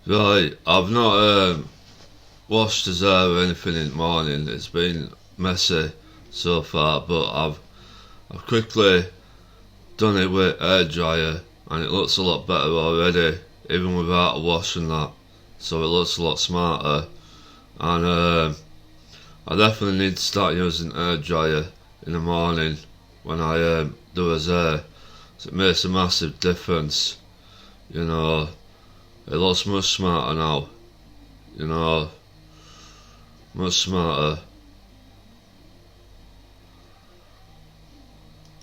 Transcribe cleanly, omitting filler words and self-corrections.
Right, I've not washed his hair or anything in the morning. It's been messy so far, but I've quickly done it with air dryer, and it looks a lot better already, even without a wash and that. So it looks a lot smarter, and I definitely need to start using air dryer in the morning when I do his hair. So it makes a massive difference. You know, it looks much smarter now. You know, much smarter.